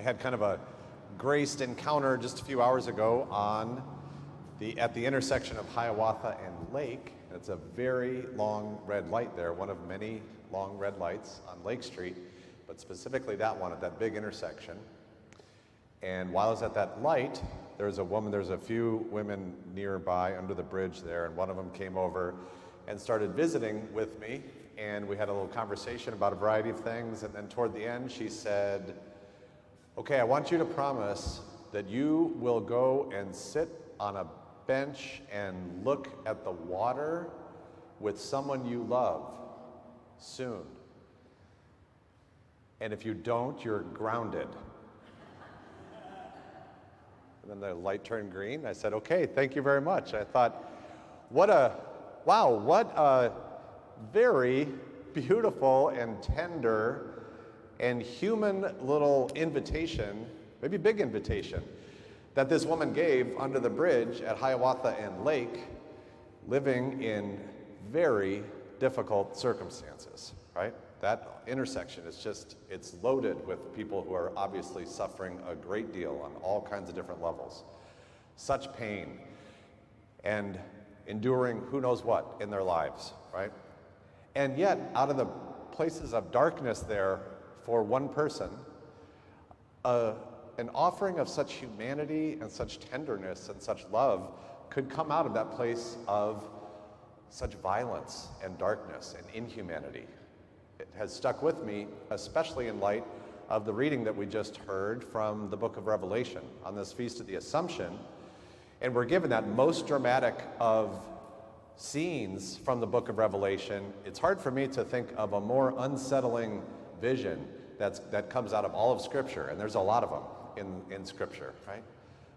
I had kind of a graced encounter just a few hours ago at the intersection of Hiawatha and Lake. It's a very long red light there, one of many long red lights on Lake Street, but specifically that one at that big intersection. And while I was at that light, there's a few women nearby under the bridge there, and one of them came over and started visiting with me, and we had a little conversation about a variety of things, and then toward the end she said, "Okay, I want you to promise that you will go and sit on a bench and look at the water with someone you love soon. And if you don't, you're grounded." And then the light turned green. I said, "Okay, thank you very much." I thought, what a very beautiful and tender and human little invitation, maybe big invitation, that this woman gave under the bridge at Hiawatha and Lake, living in very difficult circumstances, right? That intersection is it's loaded with people who are obviously suffering a great deal on all kinds of different levels. Such pain and enduring who knows what in their lives, right? And yet, out of the places of darkness there, for one person, an offering of such humanity and such tenderness and such love could come out of that place of such violence and darkness and inhumanity. It has stuck with me, especially in light of the reading that we just heard from the book of Revelation on this Feast of the Assumption. And we're given that most dramatic of scenes from the book of Revelation. It's hard for me to think of a more unsettling vision that comes out of all of Scripture, and there's a lot of them in Scripture, right?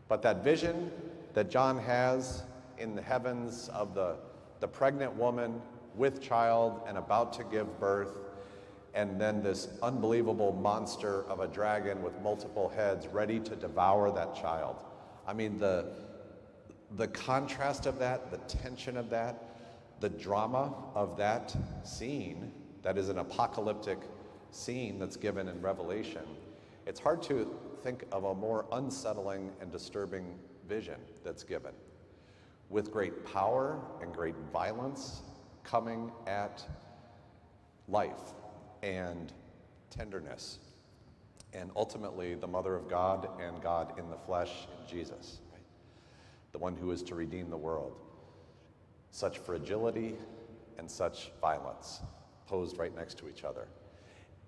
But that vision that John has in the heavens of the pregnant woman with child and about to give birth, and then this unbelievable monster of a dragon with multiple heads ready to devour that child. I mean, the contrast of that, the tension of that, the drama of that scene, that is an apocalyptic scene that's given in Revelation, it's hard to think of a more unsettling and disturbing vision that's given, with great power and great violence coming at life and tenderness, and ultimately the Mother of God and God in the flesh in Jesus, right? The one who is to redeem the world. Such fragility and such violence posed right next to each other.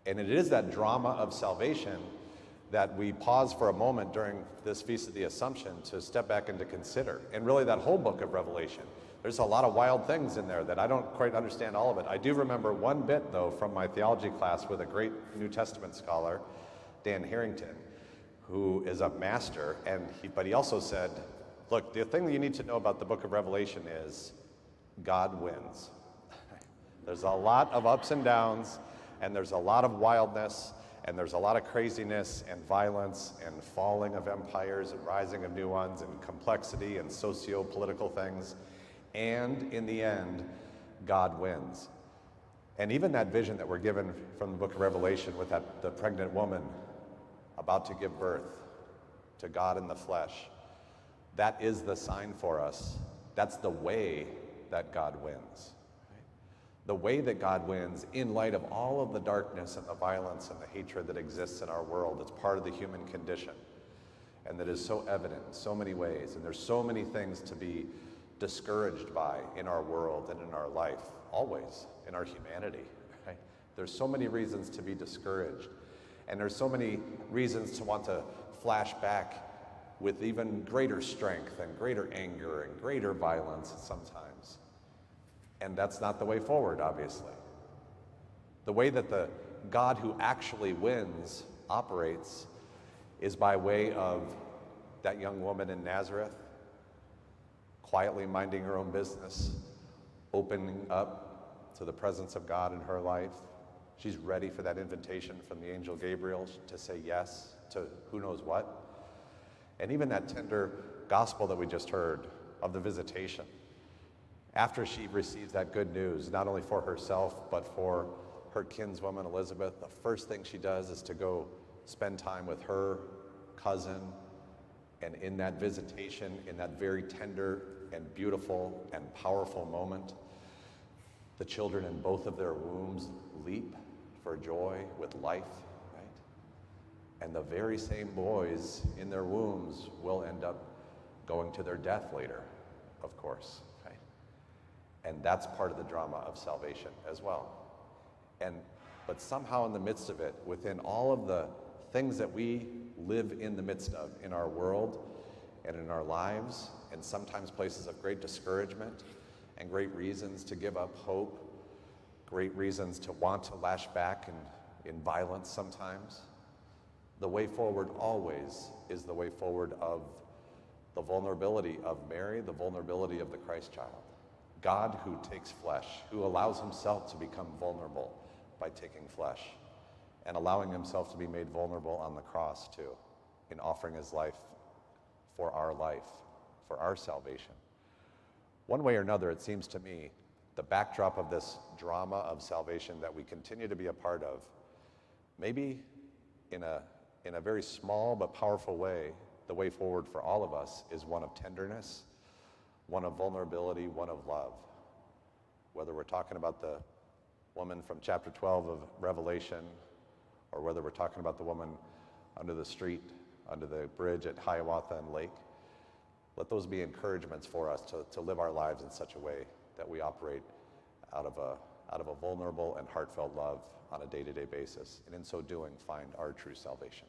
And it is that drama of salvation that we pause for a moment during this Feast of the Assumption to step back and to consider. And really that whole book of Revelation. There's a lot of wild things in there that I don't quite understand all of it. I do remember one bit, though, from my theology class with a great New Testament scholar, Dan Harrington, who is a master, but he also said, look, the thing that you need to know about the book of Revelation is God wins. There's a lot of ups and downs, and there's a lot of wildness, and there's a lot of craziness and violence and falling of empires and rising of new ones and complexity and socio-political things. And in the end, God wins. And even that vision that we're given from the book of Revelation with the pregnant woman about to give birth to God in the flesh, that is the sign for us. That's the way that God wins. The way that God wins in light of all of the darkness and the violence and the hatred that exists in our world. It's part of the human condition, and that is so evident in so many ways. And there's so many things to be discouraged by in our world and in our life, always in our humanity, right? There's so many reasons to be discouraged, and there's so many reasons to want to flash back with even greater strength and greater anger and greater violence sometimes. And that's not the way forward, obviously. The way that the God who actually wins operates is by way of that young woman in Nazareth, quietly minding her own business, opening up to the presence of God in her life. She's ready for that invitation from the angel Gabriel to say yes to who knows what. And even that tender gospel that we just heard of the visitation. After she receives that good news, not only for herself, but for her kinswoman Elizabeth, the first thing she does is to go spend time with her cousin, and in that visitation, in that very tender and beautiful and powerful moment, the children in both of their wombs leap for joy with life, right? And the very same boys in their wombs will end up going to their death later, of course, right? And that's part of the drama of salvation as well. But somehow in the midst of it, within all of the things that we live in the midst of in our world and in our lives, and sometimes places of great discouragement and great reasons to give up hope, great reasons to want to lash back in violence sometimes, the way forward always is the way forward of the vulnerability of Mary, the vulnerability of the Christ child. God who takes flesh, who allows himself to become vulnerable by taking flesh, and allowing himself to be made vulnerable on the cross too, in offering his life, for our salvation. One way or another, it seems to me, the backdrop of this drama of salvation that we continue to be a part of, maybe in a very small but powerful way, the way forward for all of us is one of tenderness, one of vulnerability, one of love. Whether we're talking about the woman from chapter 12 of Revelation, or whether we're talking about the woman under the bridge at Hiawatha and Lake, let those be encouragements for us to live our lives in such a way that we operate out of a vulnerable and heartfelt love on a day-to-day basis, and in so doing, find our true salvation.